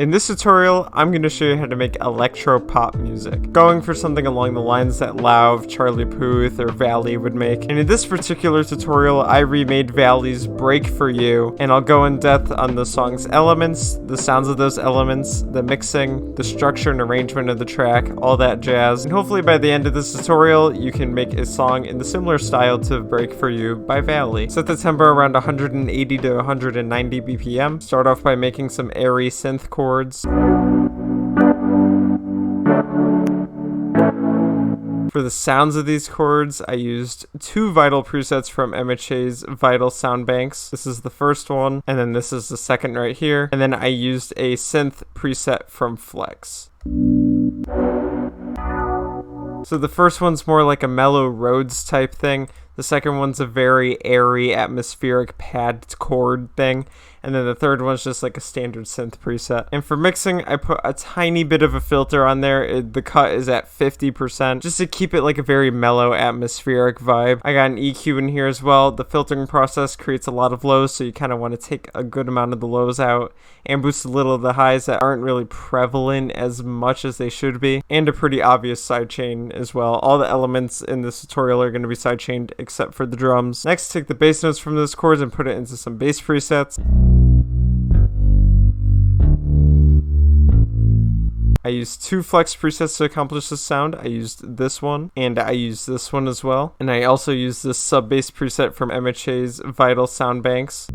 In this tutorial, I'm going to show you how to make electro pop music, going for something along the lines that Lauv, Charlie Puth, or Valley would make. And in this particular tutorial, I remade Valley's Break For You, and I'll go in depth on the song's elements, the sounds of those elements, the mixing, the structure and arrangement of the track, all that jazz. And hopefully by the end of this tutorial, you can make a song in the similar style to Break For You by Valley. Set the tempo around 180 to 190 BPM. Start off by making some airy synth chords. For the sounds of these chords, I used two Vital presets from MHA's Vital sound banks. This is the first one, and then this is the second right here. And then I used a synth preset from Flex. So the first one's more like a mellow Rhodes type thing. The second one's a very airy, atmospheric pad chord thing. And then the third one's just like a standard synth preset. And for mixing, I put a tiny bit of a filter on there. The cut is at 50%, just to keep it like a very mellow, atmospheric vibe. I got an EQ in here as well. The filtering process creates a lot of lows, so you kind of want to take a good amount of the lows out and boost a little of the highs that aren't really prevalent as much as they should be. And a pretty obvious sidechain as well. All the elements in this tutorial are going to be sidechained except for the drums. Next, take the bass notes from those chords and put it into some bass presets. I used two Flex presets to accomplish this sound. I used this one, and I used this one as well. And I also used this sub-bass preset from MHA's Vital sound banks.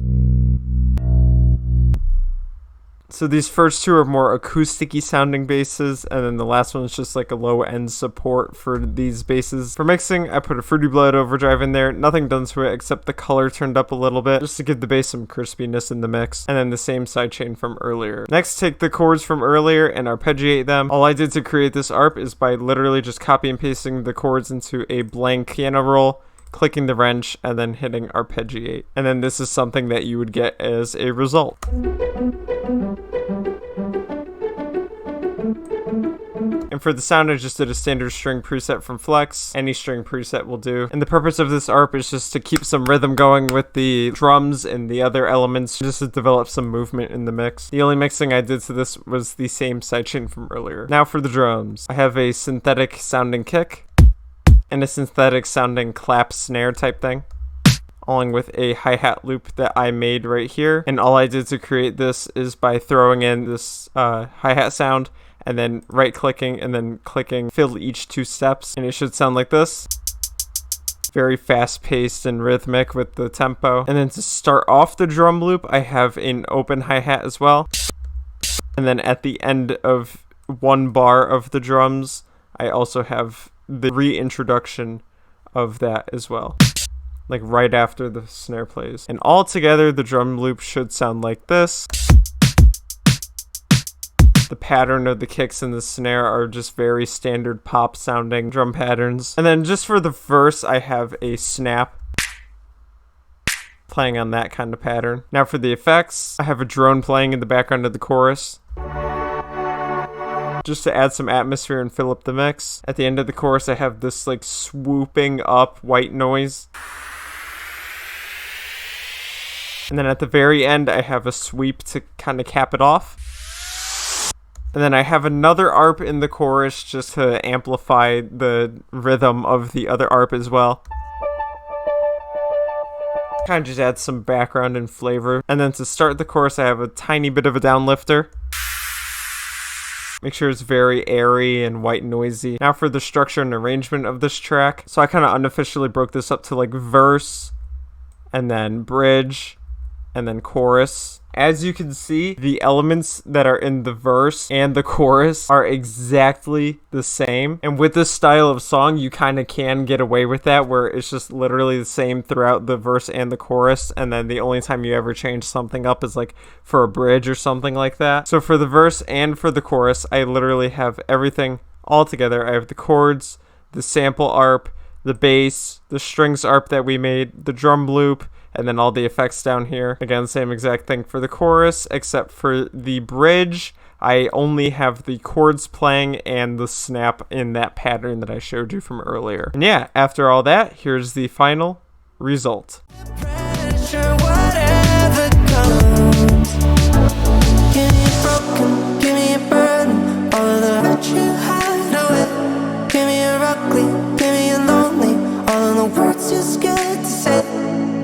So these first two are more acoustic-y sounding basses, and then the last one is just like a low-end support for these basses. For mixing, I put a Fruity Blood overdrive in there. Nothing done to it except the color turned up a little bit, just to give the bass some crispiness in the mix. And then the same sidechain from earlier. Next, take the chords from earlier and arpeggiate them. All I did to create this arp is by literally just copy and pasting the chords into a blank piano roll, clicking the wrench, and then hitting arpeggiate. And then this is something that you would get as a result. And for the sound, I just did a standard string preset from Flex. Any string preset will do. And the purpose of this arp is just to keep some rhythm going with the drums and the other elements, just to develop some movement in the mix. The only mixing I did to this was the same sidechain from earlier. Now for the drums. I have a synthetic sounding kick and a synthetic sounding clap snare type thing, along with a hi-hat loop that I made right here. And all I did to create this is by throwing in this hi-hat sound and then right-clicking and then clicking fill each two steps, and it should sound like this. Very fast-paced and rhythmic with the tempo. And then to start off the drum loop, I have an open hi-hat as well. And then at the end of one bar of the drums, I also have the reintroduction of that as well, like right after the snare plays. And all together, the drum loop should sound like this. The pattern of the kicks and the snare are just very standard pop sounding drum patterns. And then just for the verse, I have a snap playing on that kind of pattern. Now for the effects, I have a drone playing in the background of the chorus, just to add some atmosphere and fill up the mix. At the end of the chorus, I have this like swooping up white noise. And then at the very end, I have a sweep to kind of cap it off. And then I have another arp in the chorus just to amplify the rhythm of the other arp as well. Kind of just add some background and flavor. And then to start the chorus, I have a tiny bit of a downlifter. Make sure it's very airy and white noisy. Now for the structure and arrangement of this track. So I kind of unofficially broke this up to like verse, and then bridge, and then chorus. As you can see, the elements that are in the verse and the chorus are exactly the same. And with this style of song, you kind of can get away with that, where it's just literally the same throughout the verse and the chorus. And then the only time you ever change something up is like for a bridge or something like that. So for the verse and for the chorus, I literally have everything all together. I have the chords, the sample arp, the bass, the strings arp that we made, the drum loop, and then all the effects down here. Again, same exact thing for the chorus, except for the bridge, I only have the chords playing and the snap in that pattern that I showed you from earlier. And yeah, after all that, here's the final result. Pressure, whatever comes, get it broken. ugly, maybe you're lonely. All of the words just good to say.